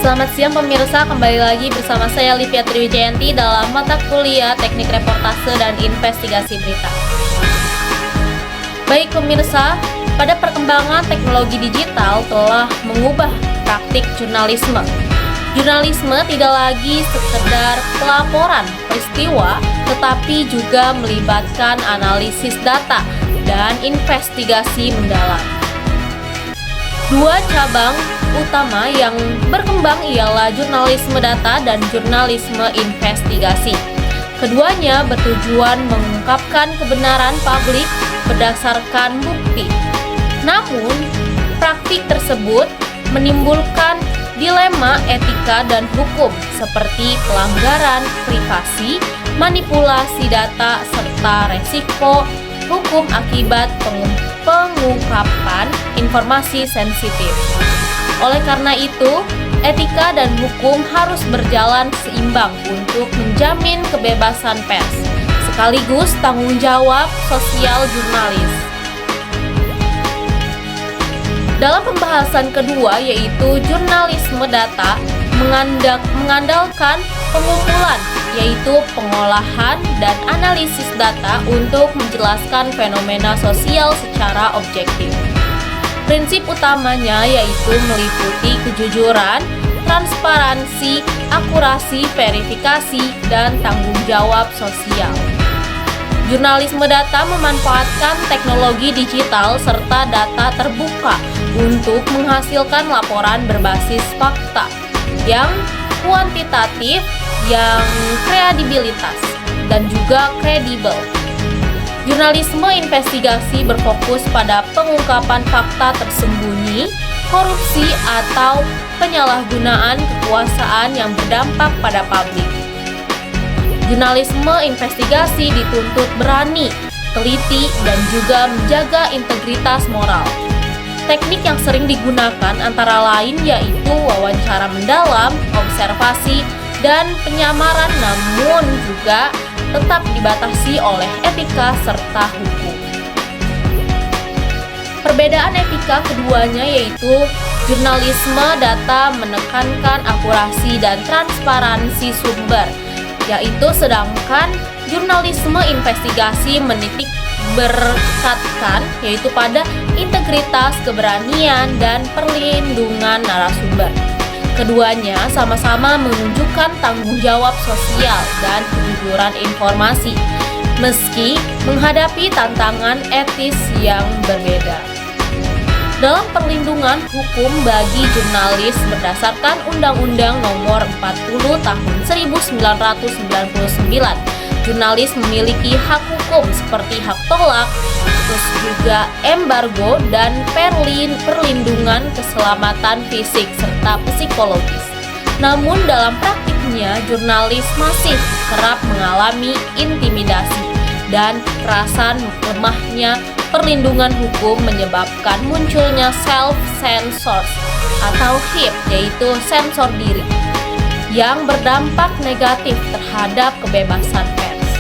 Selamat siang pemirsa, kembali lagi bersama saya Livia Triwijayanti dalam mata kuliah Teknik Reportase dan Investigasi Berita. Baik pemirsa, pada perkembangan teknologi digital telah mengubah praktik jurnalisme. Jurnalisme tidak lagi sekedar pelaporan peristiwa, tetapi juga melibatkan analisis data dan investigasi mendalam. Dua cabang utama yang berkembang ialah jurnalisme data dan jurnalisme investigasi. Keduanya bertujuan mengungkapkan kebenaran publik berdasarkan bukti. Namun, praktik tersebut menimbulkan dilema etika dan hukum seperti pelanggaran privasi, manipulasi data, serta resiko hukum akibat pengungkapan informasi sensitif. Oleh karena itu, etika dan hukum harus berjalan seimbang untuk menjamin kebebasan pers, sekaligus tanggung jawab sosial jurnalis. Dalam pembahasan kedua, yaitu jurnalisme data, mengandalkan pengumpulan, yaitu pengolahan dan analisis data untuk menjelaskan fenomena sosial secara objektif. Prinsip utamanya yaitu meliputi kejujuran, transparansi, akurasi, verifikasi, dan tanggung jawab sosial. Jurnalisme data memanfaatkan teknologi digital serta data terbuka untuk menghasilkan laporan berbasis fakta yang kuantitatif, yang kredibilitas, dan juga kredibel. Jurnalisme investigasi berfokus pada pengungkapan fakta tersembunyi, korupsi, atau penyalahgunaan kekuasaan yang berdampak pada publik. Jurnalisme investigasi dituntut berani, teliti, dan juga menjaga integritas moral. Teknik yang sering digunakan antara lain yaitu wawancara mendalam, observasi, dan penyamaran, namun juga tetap dibatasi oleh etika serta hukum. Perbedaan etika keduanya yaitu jurnalisme data menekankan akurasi dan transparansi sumber, yaitu sedangkan jurnalisme investigasi menitik beratkan yaitu pada integritas, keberanian, dan perlindungan narasumber. Keduanya sama-sama menunjukkan tanggung jawab sosial dan kejujuran informasi, meski menghadapi tantangan etis yang berbeda. Dalam perlindungan hukum bagi jurnalis berdasarkan Undang-Undang Nomor 40 Tahun 1999, jurnalis memiliki hak hukum seperti hak tolak, terus juga embargo dan perlindungan keselamatan fisik serta psikologis. Namun dalam praktiknya, jurnalis masih kerap mengalami intimidasi dan perasaan lemahnya perlindungan hukum menyebabkan munculnya self-censor atau HIP, yaitu sensor diri, yang berdampak negatif terhadap kebebasan pers.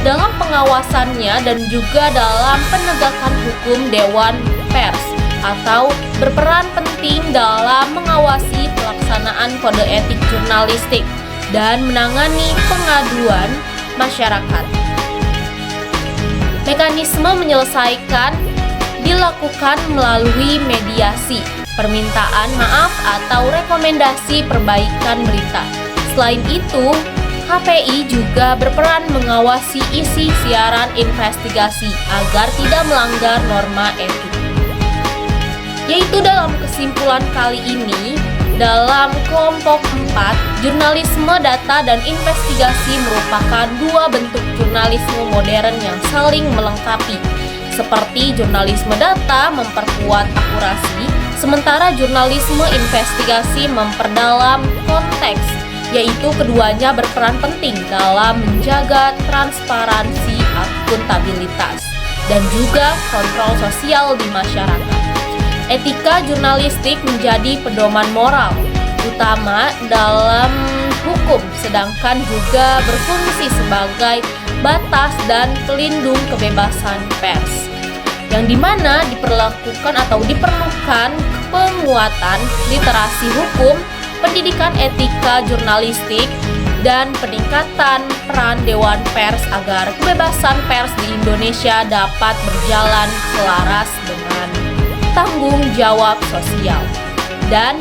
Dalam pengawasannya dan juga dalam penegakan hukum, Dewan Pers atau berperan penting dalam mengawasi pelaksanaan kode etik jurnalistik dan menangani pengaduan masyarakat. Mekanisme menyelesaikan dilakukan melalui mediasi, permintaan maaf, atau rekomendasi perbaikan berita. Selain itu, KPI juga berperan mengawasi isi siaran investigasi agar tidak melanggar norma etik. Yaitu dalam kesimpulan kali ini, dalam kelompok 4, jurnalisme data dan investigasi merupakan dua bentuk jurnalisme modern yang saling melengkapi. Seperti jurnalisme data memperkuat akurasi, sementara jurnalisme investigasi memperdalam konteks, yaitu keduanya berperan penting dalam menjaga transparansi, akuntabilitas, dan juga kontrol sosial di masyarakat. Etika jurnalistik menjadi pedoman moral utama dalam hukum, sedangkan juga berfungsi sebagai batas dan pelindung kebebasan pers, yang dimana diperlakukan atau diperlukan penguatan literasi hukum, pendidikan etika jurnalistik, dan peningkatan peran Dewan Pers agar kebebasan pers di Indonesia dapat berjalan selaras dengan tanggung jawab sosial dan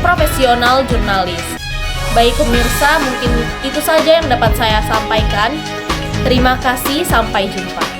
profesional jurnalis. Baik pemirsa, mungkin itu saja yang dapat saya sampaikan. Terima kasih, sampai jumpa.